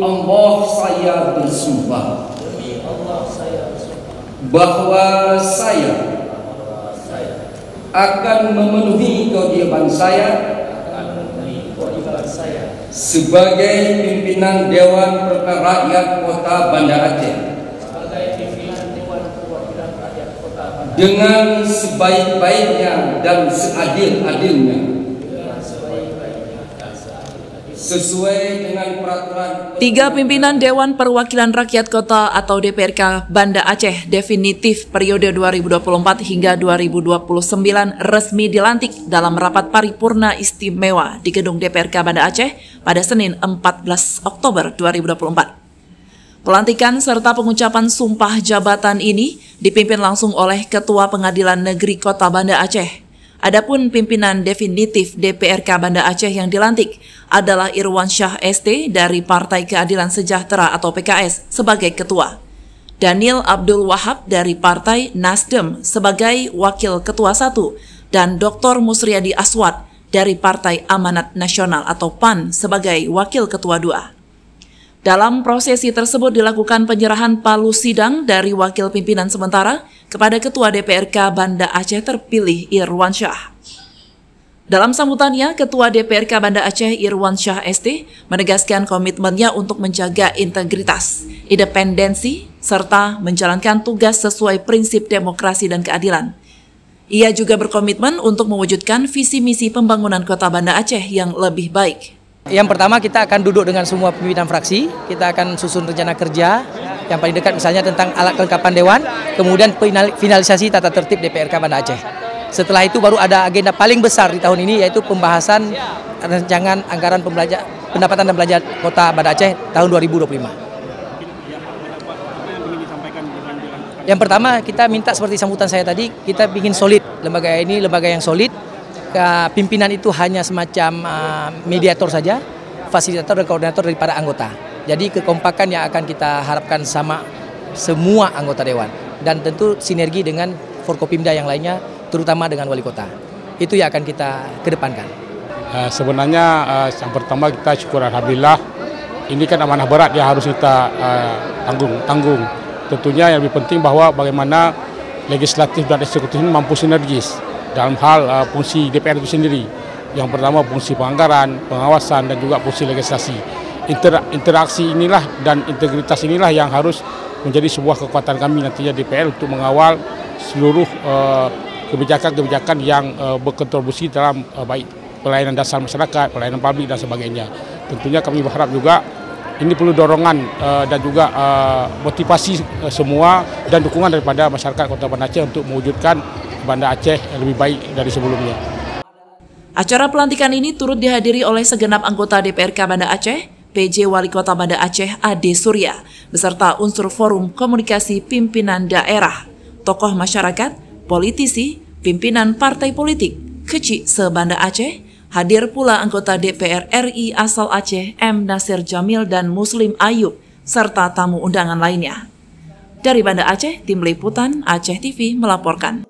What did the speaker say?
Allah saya bersumpah bahwa saya akan memenuhi kewajiban saya sebagai pimpinan Dewan Perwakilan Rakyat Kota Banda Aceh dengan sebaik-baiknya dan seadil-adilnya sesuai dengan peraturan. 3 pimpinan Dewan Perwakilan Rakyat Kota atau DPRK Banda Aceh definitif periode 2024 hingga 2029 resmi dilantik dalam rapat paripurna istimewa di gedung DPRK Banda Aceh pada Senin 14 Oktober 2024. Pelantikan serta pengucapan sumpah jabatan ini dipimpin langsung oleh Ketua Pengadilan Negeri Kota Banda Aceh. Adapun pimpinan definitif DPRK Banda Aceh yang dilantik adalah Irwansyah ST dari Partai Keadilan Sejahtera atau PKS sebagai ketua, Daniel Abdul Wahab dari Partai Nasdem sebagai Wakil Ketua 1, dan Dr. Musriadi Aswad dari Partai Amanat Nasional atau PAN sebagai Wakil Ketua 2. Dalam prosesi tersebut dilakukan penyerahan palu sidang dari Wakil Pimpinan Sementara kepada Ketua DPRK Banda Aceh terpilih Irwansyah. Dalam sambutannya, Ketua DPRK Banda Aceh Irwansyah ST menegaskan komitmennya untuk menjaga integritas, independensi, serta menjalankan tugas sesuai prinsip demokrasi dan keadilan. Ia juga berkomitmen untuk mewujudkan visi misi pembangunan Kota Banda Aceh yang lebih baik. Yang pertama, kita akan duduk dengan semua pimpinan fraksi, kita akan susun rencana kerja yang paling dekat misalnya tentang alat kelengkapan Dewan, kemudian finalisasi tata tertib DPRK Banda Aceh. Setelah itu baru ada agenda paling besar di tahun ini, yaitu pembahasan rancangan anggaran pendapatan dan belanja Kota Banda Aceh tahun 2025. Yang pertama, kita minta seperti sambutan saya tadi, kita ingin solid, lembaga ini lembaga yang solid. Pimpinan itu hanya semacam mediator saja, fasilitator dan koordinator daripada anggota. Jadi kekompakan yang akan kita harapkan sama semua anggota Dewan. Dan tentu sinergi dengan Forkopimda yang lainnya, terutama dengan Wali Kota. Itu yang akan kita kedepankan. Sebenarnya yang pertama kita syukur alhamdulillah, ini kan amanah berat yang harus kita tanggung. Tentunya yang lebih penting bahwa bagaimana legislatif dan eksekutif ini mampu sinergis dalam hal fungsi DPR itu sendiri. Yang pertama fungsi penganggaran, pengawasan, dan juga fungsi legislasi. Interaksi inilah dan integritas inilah yang harus menjadi sebuah kekuatan kami nantinya DPR untuk mengawal seluruh kebijakan-kebijakan yang berkontribusi dalam baik pelayanan dasar masyarakat, pelayanan publik, dan sebagainya. Tentunya kami berharap juga ini perlu dorongan dan juga motivasi semua dan dukungan daripada masyarakat Kota Banda Aceh untuk mewujudkan Banda Aceh lebih baik dari sebelumnya. Acara pelantikan ini turut dihadiri oleh segenap anggota DPRK Banda Aceh, PJ Wali Kota Banda Aceh Ade Surya, beserta unsur forum komunikasi pimpinan daerah, tokoh masyarakat, politisi, pimpinan partai politik, kecil se-Banda Aceh. Hadir pula anggota DPR RI asal Aceh M. Nasir Jamil dan Muslim Ayub, serta tamu undangan lainnya. Dari Banda Aceh, Tim Liputan Aceh TV melaporkan.